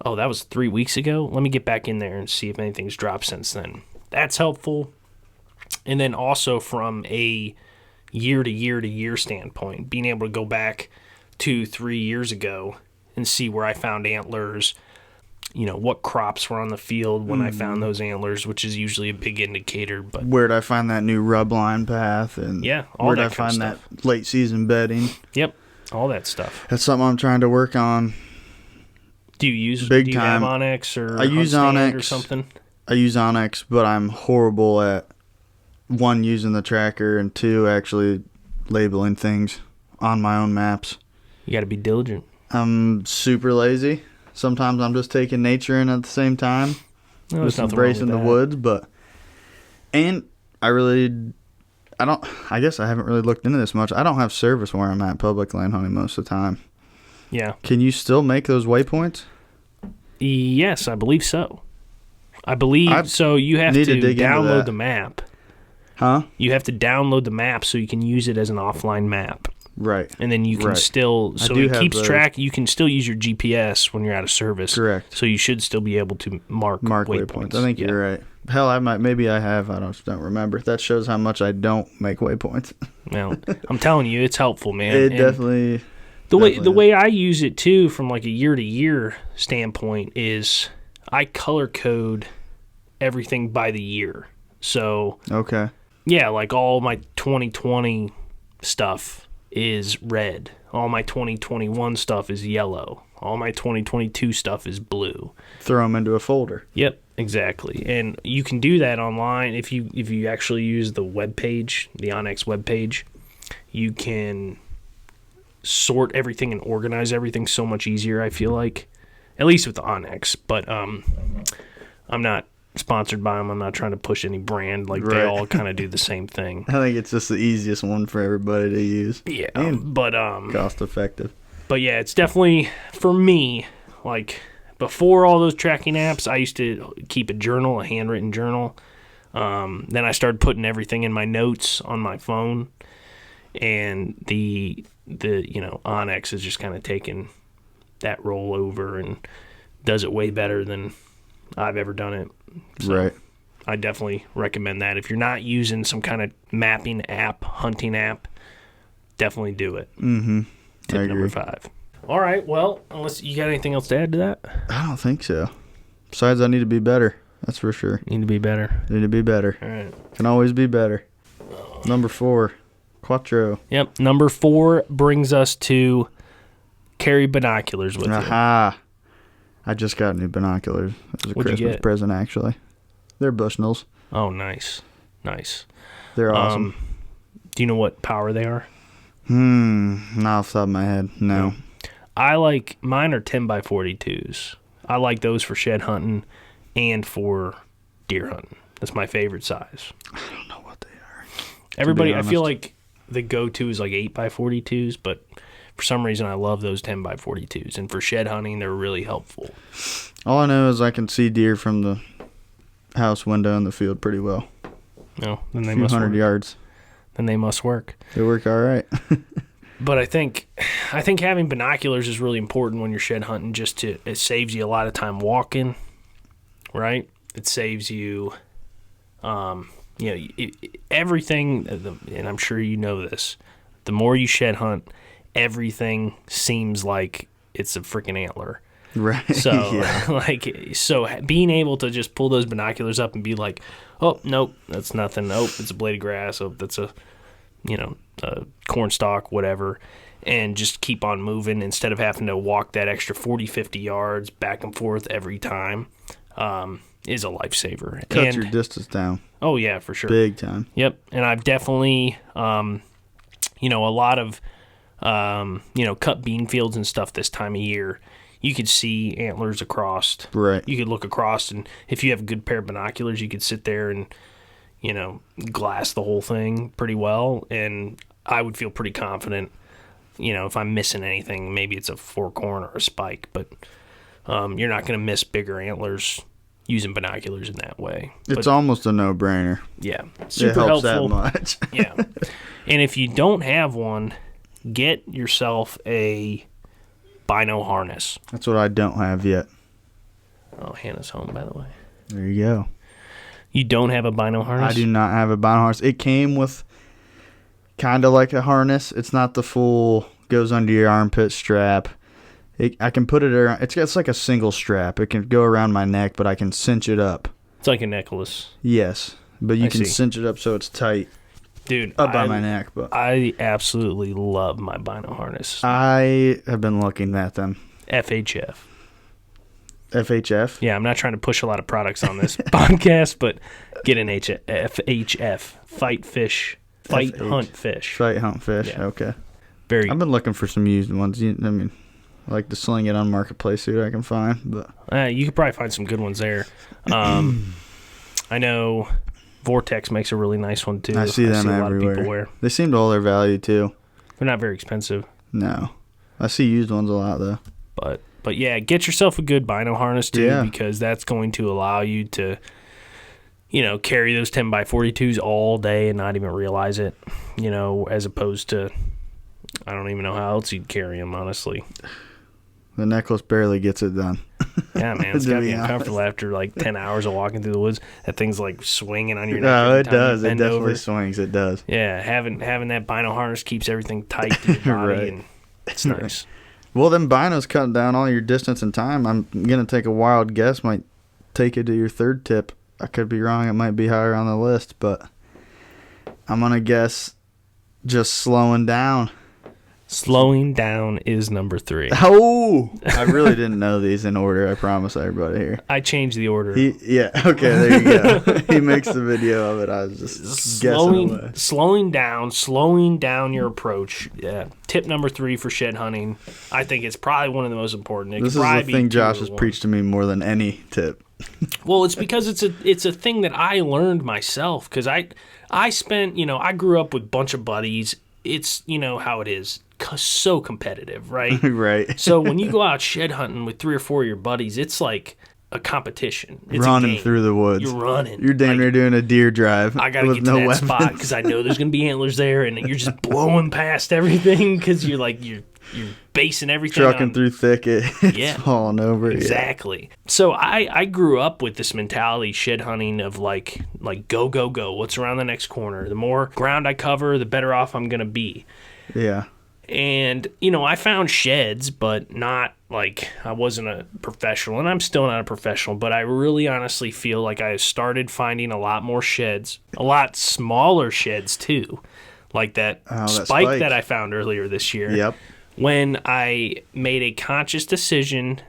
Oh, that was 3 weeks ago. Let me get back in there and see if anything's dropped since then. That's helpful. And then also from a year-to-year standpoint, being able to go back 2-3 years ago and see where I found antlers, what crops were on the field when I found those antlers, which is usually a big indicator. But where'd I find that new rub line path? And where'd I find that late season bedding? Yep, all that stuff. That's something I'm trying to work on. Do you time. Have Onyx or I use Onyx or something? I use Onyx, but I'm horrible at 1, using the tracker, and 2, actually labeling things on my own maps. You got to be diligent. I'm super lazy. Sometimes I'm just taking nature in at the same time. No, just embracing the woods, and I guess I haven't really looked into this much. I don't have service where I'm at public land hunting most of the time. Yeah. Can you still make those waypoints? Yes, I believe so. So you have to download the map. Huh? You have to download the map so you can use it as an offline map. Right. And then you can still, so it keeps track, you can still use your GPS when you're out of service. Correct. So you should still be able to mark waypoints. I think you're right. Hell, maybe I have, I don't remember. That shows how much I don't make waypoints. Well, I'm telling you, it's helpful, man. It definitely. The way I use it too, from like a year-to-year standpoint, is I color code everything by the year. So okay. Yeah, like all my 2020 stuff is red. All my 2021 stuff is yellow. All my 2022 stuff is blue. Throw them into a folder. Yep, exactly. And you can do that online if you actually use the webpage, the Onyx webpage. You can sort everything and organize everything so much easier, I feel like. At least with the Onyx. But I'm not sponsored by them. I'm not trying to push any brand. Like, they Right. all kind of do the same thing. I think it's just the easiest one for everybody to use. Yeah, And but cost effective. But yeah, it's definitely, for me, like, before all those tracking apps, I used to keep a journal, a handwritten journal. Then I started putting everything in my notes on my phone, and the Onyx has just kind of taken that role over and does it way better than I've ever done it. So Right. I definitely recommend that. If you're not using some kind of mapping app, hunting app, definitely do it. Mm-hmm. Tip number 5. All right, well, unless you got anything else to add to that? I don't think so. Besides, I need to be better. That's for sure. Need to be better. Need to be better. All right. Can always be better. Number 4, Quattro. Yep, number 4 brings us to carry binoculars with you. Aha. I just got new binoculars. It was a What'd you Christmas get? present, actually. They're Bushnells. Oh, nice. Nice. They're awesome. Do you know what power they are? Not off the top of my head. No. I like, mine are 10x42s. I like those for shed hunting and for deer hunting. That's my favorite size. I don't know what they are. Everybody, I feel honest. like the go-to is like 8x42s, but for some reason I love those 10x42s. And for shed hunting, they're really helpful. All I know is I can see deer from the house window in the field pretty well. No, then they A few must hundred work. yards. Then they must work. They work all right. But I think having binoculars is really important when you're shed hunting. It saves you a lot of time walking, right? It saves you, everything. And I'm sure you know this. The more you shed hunt, everything seems like it's a freaking antler. Right. So, yeah. being able to just pull those binoculars up and be like, oh, nope, that's nothing. Nope, it's a blade of grass. Oh, that's a corn stalk, whatever, and just keep on moving instead of having to walk that extra 40, 50 yards back and forth every time, is a lifesaver. Cuts your distance down. Oh, yeah, for sure. Big time. Yep, and I've definitely, a lot of, cut bean fields and stuff this time of year. You could see antlers across. Right. You could look across, and if you have a good pair of binoculars, you could sit there and, glass the whole thing pretty well. And I would feel pretty confident, if I'm missing anything, maybe it's a fork horn or a spike, but you're not going to miss bigger antlers using binoculars in that way. It's almost a no-brainer. Yeah. Super it helps helpful. that much. Yeah. And if you don't have one, get yourself a bino harness. That's what I don't have yet. Oh, Hannah's home, by the way. There you go. You don't have a bino harness? I do not have a bino harness. It came with kind of like a harness. It's not the full goes under your armpit strap. I can put it around. It's like a single strap. It can go around my neck, but I can cinch it up. It's like a necklace. Yes, but you I can see. cinch it up so it's tight Dude, up by my neck. But I absolutely love my bino harness. I have been looking at them. FHF. FHF? Yeah, I'm not trying to push a lot of products on this podcast, but get an FHF. Fight fish. Fight hunt fish. Fight hunt fish. Yeah. Okay. Very I've been looking for some used ones. I mean, I like to sling it on Marketplace, see what I can find. But you could probably find some good ones there. I know Vortex makes a really nice one too. I see them a lot of everywhere. people wear. They seem to hold their value too. They're not very expensive. No. I see used ones a lot though. But yeah, get yourself a good bino harness too, Yeah. because that's going to allow you to, carry those 10x42s all day and not even realize it, as opposed to, I don't even know how else you'd carry them, honestly. The necklace barely gets it done. Yeah, man, it's To got to be be honest. uncomfortable after like 10 hours of walking through the woods. That thing's like swinging on your neck. No, every it time you does. It bend definitely over. swings. It does. Yeah, having that bino harness keeps everything tight to your body, Right. and it's nice. Well, them binos cutting down all your distance and time. I'm going to take a wild guess. Might take it to your third tip. I could be wrong. It might be higher on the list, but I'm going to guess just slowing down. Slowing down is number 3. Oh! I really didn't know these in order. I promise everybody here. I changed the order. Yeah, okay, there you go. He makes the video of it. I was just guessing away. Slowing down your approach. Yeah. Tip number 3 for shed hunting. I think it's probably one of the most important. It This could is probably the be thing 2 Josh or has 1. preached to me more than any tip. Well, it's because it's a thing that I learned myself, because I spent, I grew up with a bunch of buddies. It's, how it is, so competitive, right? Right. So when you go out shed hunting with 3 or 4 of your buddies, it's like a competition. It's running through the woods. You're running. You're damn near doing a deer drive. I got to get to that spot because I know there's going to be antlers there, and you're just blowing past everything because you're basing everything trucking through thicket. It's falling over. Exactly. Yeah. So I grew up with this mentality, shed hunting, of like go, go, go. What's around the next corner? The more ground I cover, the better off I'm going to be. Yeah. And, I found sheds, but not like I wasn't a professional, and I'm still not a professional, but I really honestly feel like I started finding a lot more sheds, a lot smaller sheds too, like that spike that I found earlier this year. Yep. When I made a conscious decision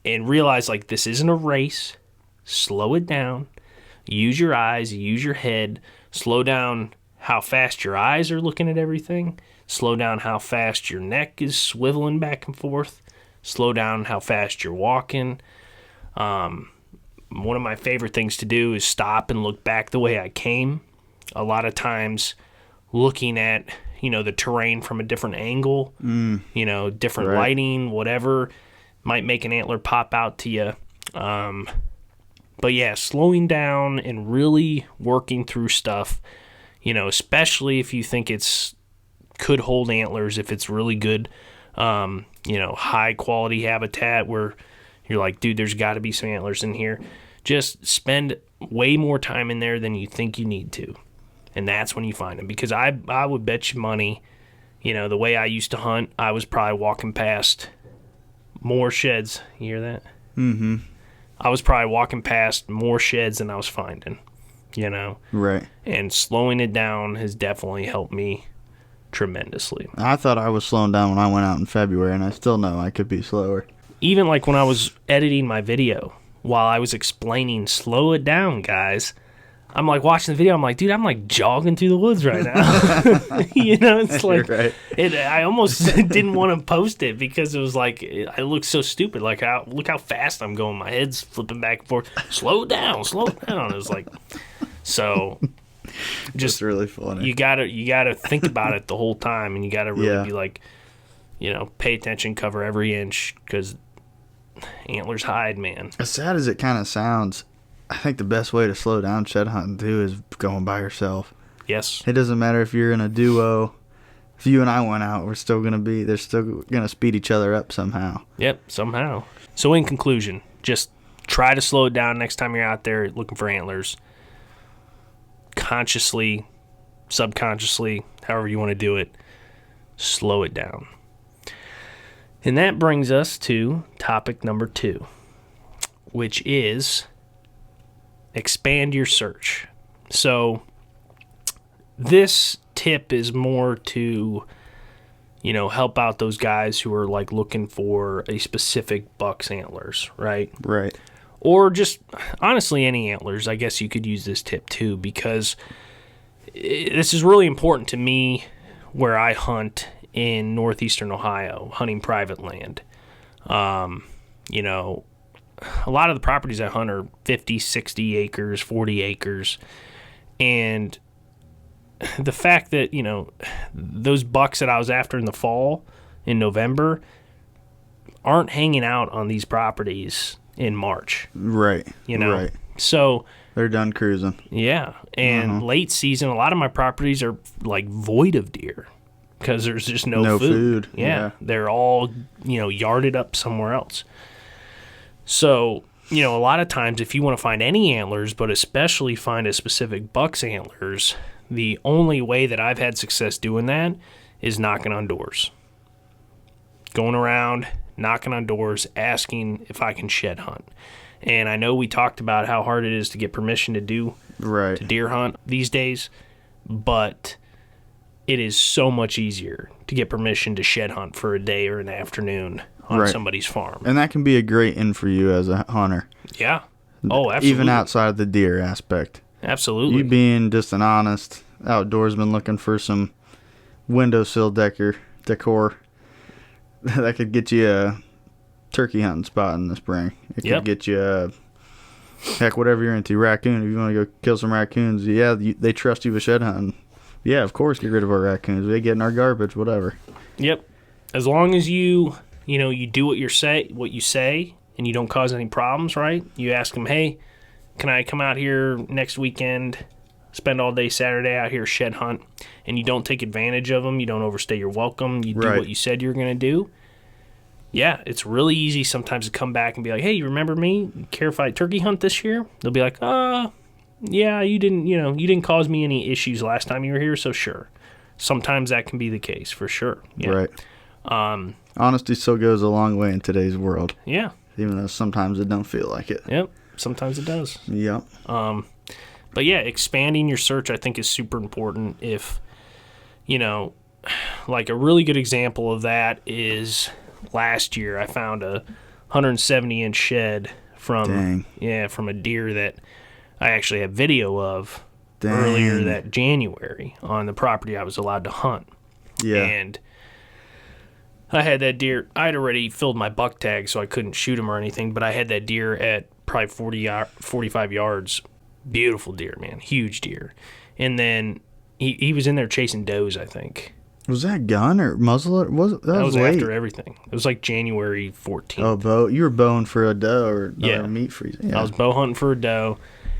and realized, like, this isn't a race, slow it down, use your eyes, use your head, slow down how fast your eyes are looking at everything, slow down how fast your neck is swiveling back and forth, slow down how fast you're walking. One of my favorite things to do is stop and look back the way I came. A lot of times looking at, the terrain from a different angle, different lighting, whatever, might make an antler pop out to you. But yeah, slowing down and really working through stuff, especially if you think could hold antlers, if it's really good, high quality habitat where you're like, dude, there's got to be some antlers in here. Just spend way more time in there than you think you need to. And that's when you find them. Because I would bet you money, the way I used to hunt, I was probably walking past more sheds. You hear that? Mm-hmm. I was probably walking past more sheds than I was finding, Right. And slowing it down has definitely helped me tremendously. I thought I was slowing down when I went out in February, and I still know I could be slower. Even like when I was editing my video, while I was explaining, slow it down, guys. I'm like watching the video. I'm like, dude, I'm like jogging through the woods right now. It's like, right. I almost didn't want to post it because it was like, I look so stupid. Like, look how fast I'm going. My head's flipping back and forth. Slow it down. It was like, so just really funny. You gotta think about it the whole time, and you gotta really be like, pay attention, cover every inch, because antlers hide, man. As sad as it kind of sounds, I think the best way to slow down shed hunting too is going by yourself. Yes. It doesn't matter if you're in a duo. If you and I went out, they're still gonna speed each other up somehow. Yep, somehow. So in conclusion, just try to slow it down next time you're out there looking for antlers. Consciously, subconsciously, however you want to do it, slow it down. And that brings us to topic number 2, which is expand your search. So this tip is more to, help out those guys who are like looking for a specific buck's antlers, right? Right. Or just honestly any antlers. I guess you could use this tip too, because this is really important to me where I hunt in northeastern Ohio, hunting private land. A lot of the properties I hunt are 50, 60 acres, 40 acres. And the fact that, those bucks that I was after in the fall, in November, aren't hanging out on these properties in March. Right. Right. So they're done cruising. Yeah. And late season, a lot of my properties are like void of deer because there's just no food. Yeah. They're all, yarded up somewhere else. So, a lot of times if you want to find any antlers, but especially find a specific buck's antlers, the only way that I've had success doing that is knocking on doors. Going around, knocking on doors, asking if I can shed hunt. And I know we talked about how hard it is to get permission to deer hunt these days, but it is so much easier to get permission to shed hunt for a day or an afternoon on somebody's farm. And that can be a great in for you as a hunter. Yeah. Oh, absolutely. Even outside of the deer aspect. Absolutely. You being just an honest outdoorsman looking for some windowsill decor that could get you a turkey hunting spot in the spring. It could get you Heck, whatever you're into, raccoon. If you want to go kill some raccoons, they trust you with shed hunting. Yeah, of course, get rid of our raccoons. They get in our garbage, whatever. Yep. As long as you do what you say, and you don't cause any problems, right? You ask them, hey, can I come out here next weekend, spend all day Saturday out here shed hunt, and you don't take advantage of them, you don't overstay your welcome, you do what you said you were going to do. Yeah, it's really easy sometimes to come back and be like, hey, you remember me? Care if I turkey hunt this year? They'll be like, yeah, you didn't cause me any issues last time you were here, so sure. Sometimes that can be the case, for sure. Yeah. Right. Honesty still goes a long way in today's world. Yeah. Even though sometimes it don't feel like it. Yep. Sometimes it does. Yep. But yeah, expanding your search I think is super important. If, like a really good example of that is last year I found a 170-inch shed from a deer that I actually have video of earlier that January on the property I was allowed to hunt. Yeah. And I had that deer. I had already filled my buck tag, so I couldn't shoot him or anything, but I had that deer at probably 45 yards. Beautiful deer, man. Huge deer. And then he was in there chasing does, I think. Was that gun or muzzle? That was late. After everything. It was like January 14th. Oh, you were bowing for a doe or meat freezing. Yeah. I was bow hunting for a doe,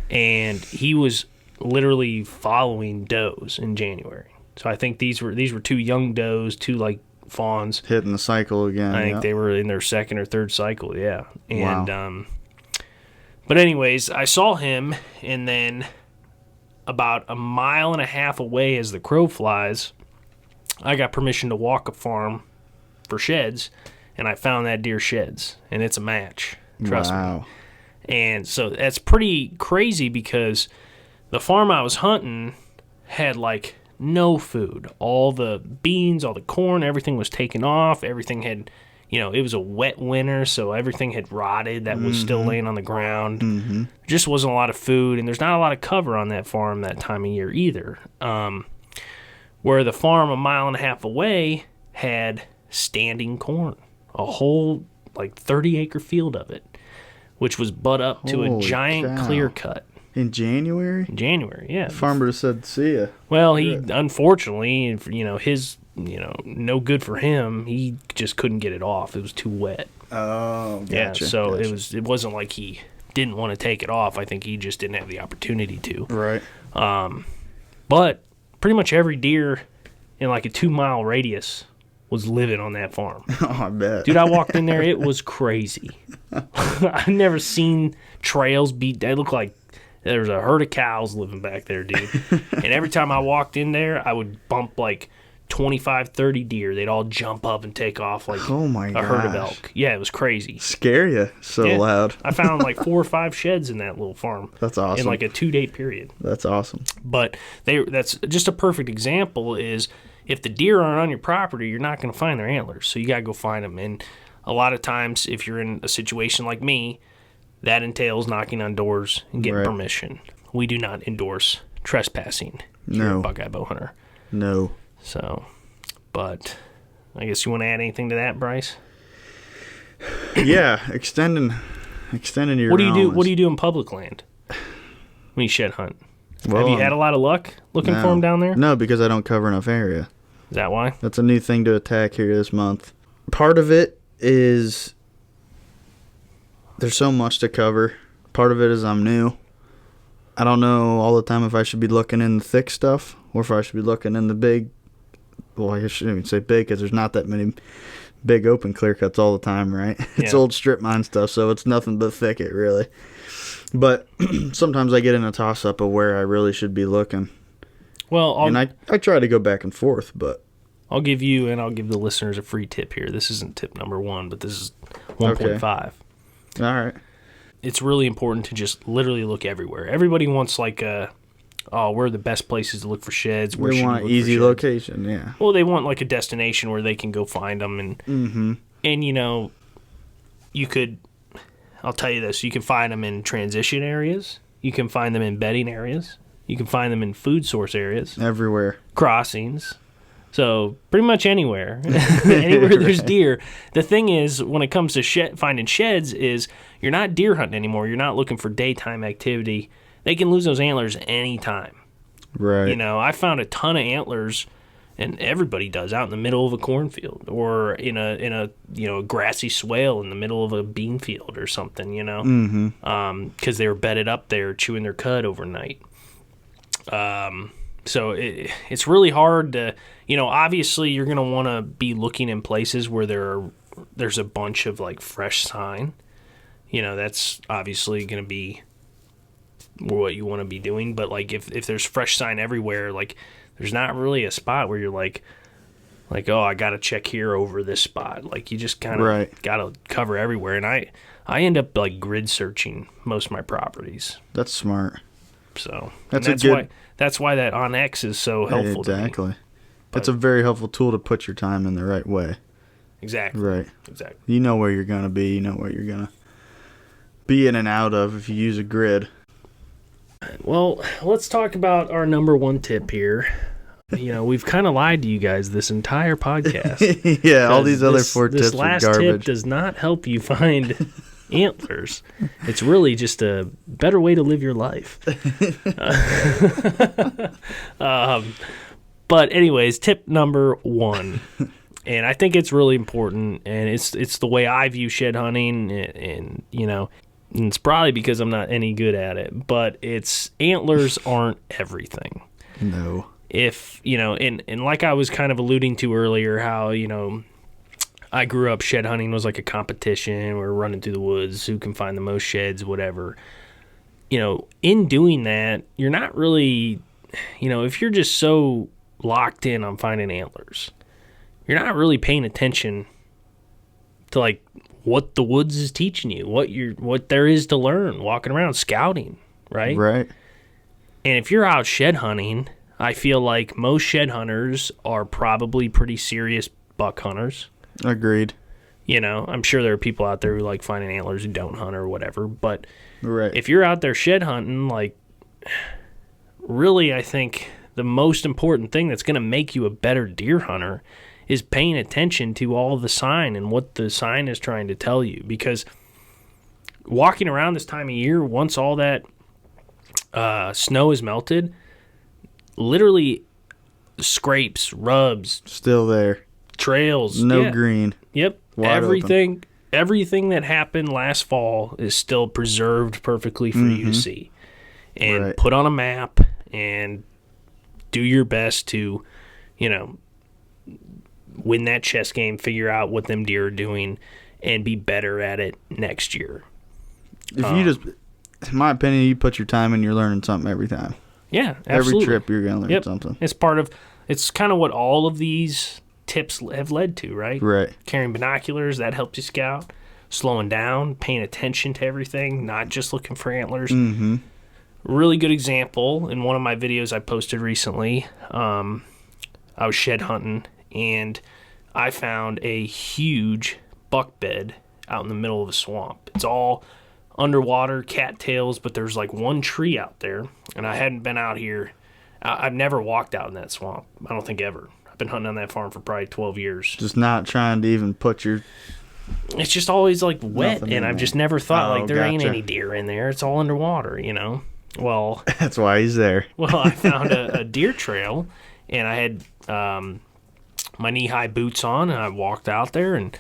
and he was literally following does in January. So I think these were two young does, two like fawns hitting the cycle again. I think they were in their second or third cycle. Yeah. And but anyways, I saw him, and then about a mile and a half away as the crow flies, I got permission to walk a farm for sheds, and I found that deer sheds, and it's a match. Trust me. And so that's pretty crazy because the farm I was hunting had like no food. All the beans, all the corn, everything was taken off. Everything had, it was a wet winter, so everything had rotted that was still laying on the ground. Mm-hmm. Just wasn't a lot of food, and there's not a lot of cover on that farm that time of year either. Where the farm a mile and a half away had standing corn, a whole like 30-acre field of it, which was butt up to a giant clear cut. In January? In January, yeah. The farmer said, see ya. Well, he, unfortunately, his, no good for him, he just couldn't get it off. It was too wet. Oh, gotcha. Yeah, so it wasn't like he didn't want to take it off. I think he just didn't have the opportunity to. Right. But pretty much every deer in like a 2-mile radius was living on that farm. Oh, I bet. Dude, I walked in there, it was crazy. I've never seen trails beat. They look like there was a herd of cows living back there, dude. And every time I walked in there, I would bump like 25, 30 deer. They'd all jump up and take off like a herd of elk. Yeah, it was crazy. Scare you loud. I found like 4 or 5 sheds in that little farm. That's awesome. In like a 2-day period. That's awesome. But that's just a perfect example is if the deer aren't on your property, you're not going to find their antlers. So you got to go find them. And a lot of times, if you're in a situation like me, that entails knocking on doors and getting permission. We do not endorse trespassing here at Buckeye Bowhunter. No. So, but I guess you want to add anything to that, Bryce? Yeah, extending your. What do you do? What do you do in public land when you shed hunt? Have you had a lot of luck looking for them down there? No, because I don't cover enough area. Is that why? That's a new thing to attack here this month. Part of it is there's so much to cover. Part of it is I'm new. I don't know all the time if I should be looking in the thick stuff or if I should be looking in the big. Well, I shouldn't even say big because there's not that many big open clear cuts all the time, right? It's old strip mine stuff, so it's nothing but thicket, really. But sometimes I get in a toss-up of where I really should be looking. Well, I try to go back and forth, but I'll give you and I'll give the listeners a free tip here. This isn't tip number 1, but this is 1.5. Okay. All right. It's really important to just literally look everywhere. Everybody wants like where are the best places to look for sheds? Where they want an easy location, yeah. Well, they want like a destination where they can go find them, and you could. I'll tell you this: you can find them in transition areas. You can find them in bedding areas. You can find them in food source areas. Everywhere. Crossings. So pretty much anywhere there's deer. The thing is, when it comes to finding sheds, is you're not deer hunting anymore. You're not looking for daytime activity. They can lose those antlers anytime. Right. You know, I found a ton of antlers, and everybody does, out in the middle of a cornfield or in a a grassy swale in the middle of a bean field or something. You know, because they were bedded up there chewing their cud overnight. So it's really hard to, obviously you're going to want to be looking in places where there's a bunch of like fresh sign. That's obviously going to be what you want to be doing. But like if there's fresh sign everywhere, like there's not really a spot where you're like, oh, I got to check here over this spot. Like you just kind of got to cover everywhere. And I end up like grid searching most of my properties. That's smart. So that's why that OnX is so helpful to me. Exactly. It's a very helpful tool to put your time in the right way. Exactly. Right. Exactly. You know where you're going to be. You know where you're going to be in and out of if you use a grid. Well, let's talk about our number one tip here. We've kind of lied to you guys this entire podcast. Yeah, all these other 4 tips are garbage. This last tip does not help you find antlers. It's really just a better way to live your life. But anyways, tip number 1, and I think it's really important, and it's the way I view shed hunting, and it's probably because I'm not any good at it, but it's antlers aren't everything. No. If and like I was kind of alluding to earlier, how I grew up, shed hunting was like a competition. We're running through the woods, who can find the most sheds, whatever. In doing that, you're not really, if you're just so locked in on finding antlers, you're not really paying attention to like what the woods is teaching you, what there is to learn walking around scouting, right? Right. And if you're out shed hunting, I feel like most shed hunters are probably pretty serious buck hunters. Agreed. I'm sure there are people out there who like finding antlers who don't hunt or whatever, but if you're out there shed hunting, like, really, I think the most important thing that's going to make you a better deer hunter is paying attention to all the sign and what the sign is trying to tell you. Because walking around this time of year, once all that snow is melted, literally scrapes, rubs, still there. Trails, no green. Yep. Everything that happened last fall is still preserved perfectly for you to see. And put on a map and do your best to, win that chess game, figure out what them deer are doing, and be better at it next year. If you just, in my opinion, you put your time in, you're learning something every time. Yeah, absolutely. Every trip you're going to learn something. It's kind of what all of these tips have led to, right? Right. Carrying binoculars, that helps you scout. Slowing down, paying attention to everything, not just looking for antlers. Mm-hmm. Really good example, in one of my videos I posted recently, I was shed hunting, and I found a huge buck bed out in the middle of a swamp. It's all underwater, cattails, but there's like one tree out there, and I hadn't been out here. I've never walked out in that swamp. I don't think ever. I've been hunting on that farm for probably 12 years. Just not trying to even put your... It's just always like wet, and I've just never thought there ain't any deer in there. It's all underwater, Well, that's why he's there. Well, I found a deer trail, and I had my knee-high boots on, and I walked out there, and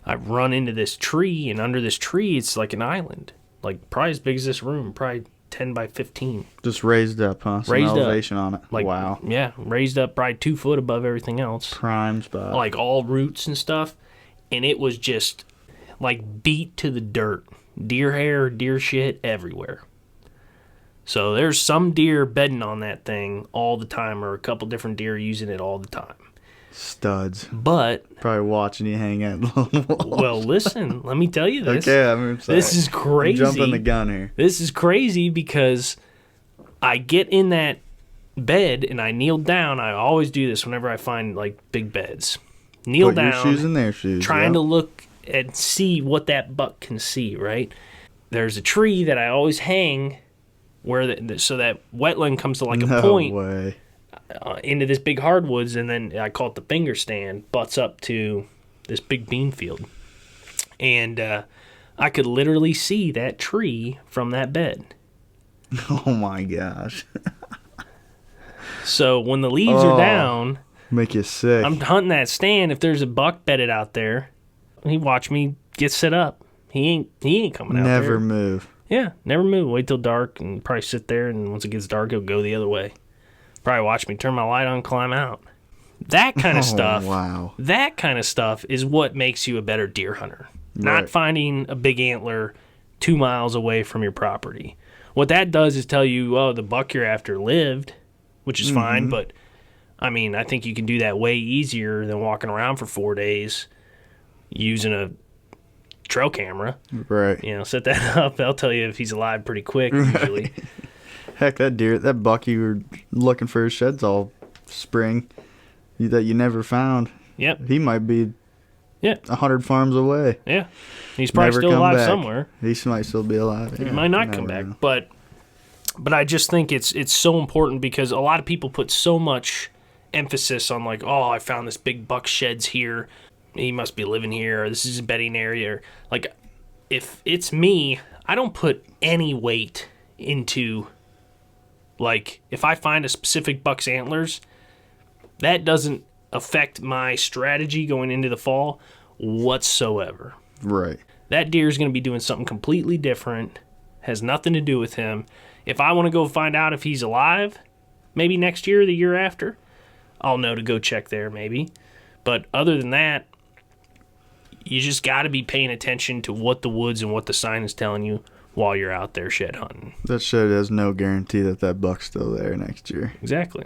I run into this tree, and under this tree, it's like an island, like probably as big as this room, probably 10 by 15. Just raised up, huh? Some elevation on it. Like, wow. Yeah, raised up probably 2 foot above everything else. Prime spot. Like all roots and stuff. And it was just like beat to the dirt. Deer hair, deer shit everywhere. So there's some deer bedding on that thing all the time, or a couple different deer using it all the time. Studs. But probably watching you hang out. Well, listen, let me tell you this. Okay, I'm sorry. This is crazy. I'm jumping the gun here. This is crazy because I get in that bed and I kneel down. I always do this whenever I find like big beds. Kneel down. Put your shoes in their shoes. Trying to look and see what that buck can see, right? There's a tree that I always hang where so that wetland comes to like a point. No way. into this big hardwoods, and then I call it the finger stand, butts up to this big bean field. And I could literally see that tree from that bed. Oh my gosh. So when the leaves are down, make you sick. I'm hunting that stand. If there's a buck bedded out there, he watch me get set up. He ain't coming out there. Never move. Yeah, never move. Wait till dark and probably sit there, and once it gets dark, he'll go the other way. Probably watch me turn my light on, climb out. That kind of stuff. Wow. That kind of stuff is what makes you a better deer hunter. Right. Not finding a big antler 2 miles away from your property. What that does is tell you, oh, the buck you're after lived, which is fine, but I mean, I think you can do that way easier than walking around for 4 days using a trail camera. Right. You know, set that up. They'll tell you if he's alive pretty quick, usually. Heck, that buck you were looking for his sheds all spring that you never found. Yep. He might be 100 farms away. Yeah. He's probably Never still come alive back. somewhere. He might still be alive. He Yeah, might not you come never back. know. But I just think it's so important because a lot of people put so much emphasis on like, oh, I found this big buck sheds here. He must be living here. Or this is a bedding area. Or, like, if it's me, I don't put any weight into, like, if I find a specific buck's antlers, that doesn't affect my strategy going into the fall whatsoever. Right. That deer is going to be doing something completely different, has nothing to do with him. If I want to go find out if he's alive, maybe next year or the year after, I'll know to go check there maybe. But other than that, you just got to be paying attention to what the woods and what the sign is telling you while you're out there shed hunting. That shed has no guarantee that buck's still there next year. Exactly.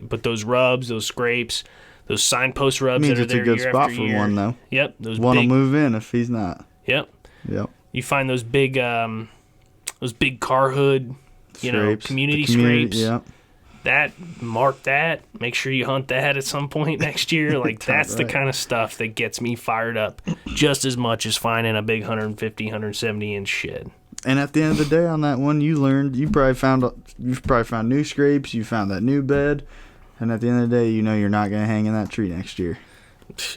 But those rubs, those scrapes, those signpost rubs Means that are it's there a good year spot after for year. one, though. Yep. Those One will big, move in if he's not. Yep. Yep. You find those big car hood, Scrapes. community The community, scrapes. Yep. That, mark that. Make sure you hunt that at some point next year. Like, that's the right. kind of stuff that gets me fired up just as much as finding a big 150, 170-inch shed. And at the end of the day on that one, you probably found new scrapes, you found that new bed, and at the end of the day, you know you're not going to hang in that tree next year.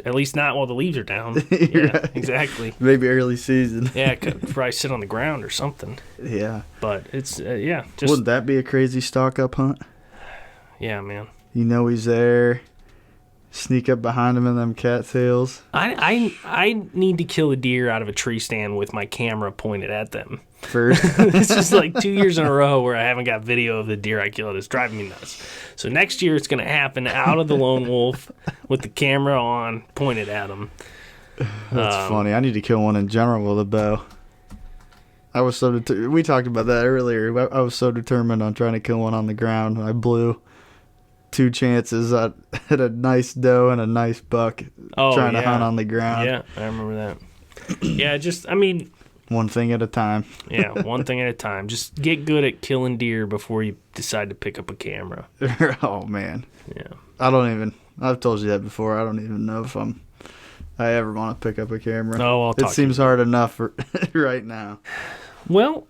At least not while the leaves are down. Yeah, Yeah, exactly. Maybe early season. Yeah, could probably sit on the ground or something. Yeah. But it's, just, Wouldn't that be a crazy stalk-up hunt? yeah, man. You know he's there. Sneak up behind him in them cattails. I need to kill a deer out of a tree stand with my camera pointed at them. First. This is like 2 years in a row where I haven't got video of the deer I killed. It's driving me nuts. So next year it's going to happen out of the lone wolf with the camera on, pointed at him. That's funny. I need to kill one in general with a bow. I was so we talked about that earlier. I was so determined on trying to kill one on the ground. I blew 2 chances at a nice doe and a nice buck trying to hunt on the ground. Yeah, I remember that. Yeah, one thing at a time. Yeah, one thing at a time. Just get good at killing deer before you decide to pick up a camera. Oh, man. Yeah. I've told you that before. I don't even know if I ever want to pick up a camera. Oh, it seems hard enough right now. Well,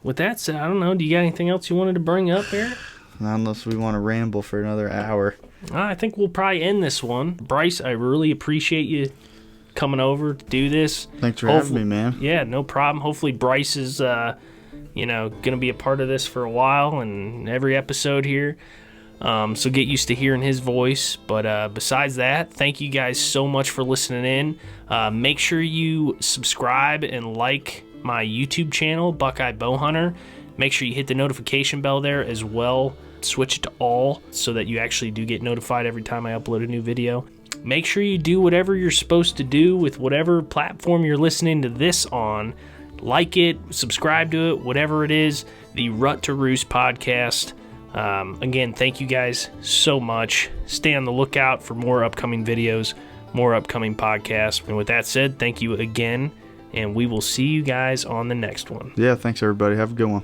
with that said, I don't know. Do you got anything else you wanted to bring up here? Unless we want to ramble for another hour. I think we'll probably end this one. Bryce, I really appreciate you coming over to do this. Thanks for having me, man. Yeah, no problem. Hopefully Bryce is, going to be a part of this for a while and every episode here. So get used to hearing his voice. But besides that, thank you guys so much for listening in. Make sure you subscribe and like my YouTube channel, Buckeye Bowhunter. Make sure you hit the notification bell there as well. Switch it to all so that you actually do get notified every time I upload a new video. Make sure you do whatever you're supposed to do with whatever platform you're listening to this on. Like it, subscribe to it, whatever it is. The Roost Podcast. Again, thank you guys so much. Stay on the lookout for more upcoming videos, more upcoming podcasts. And with that said, thank you again, and we will see you guys on the next one. Yeah, thanks everybody. Have a good one.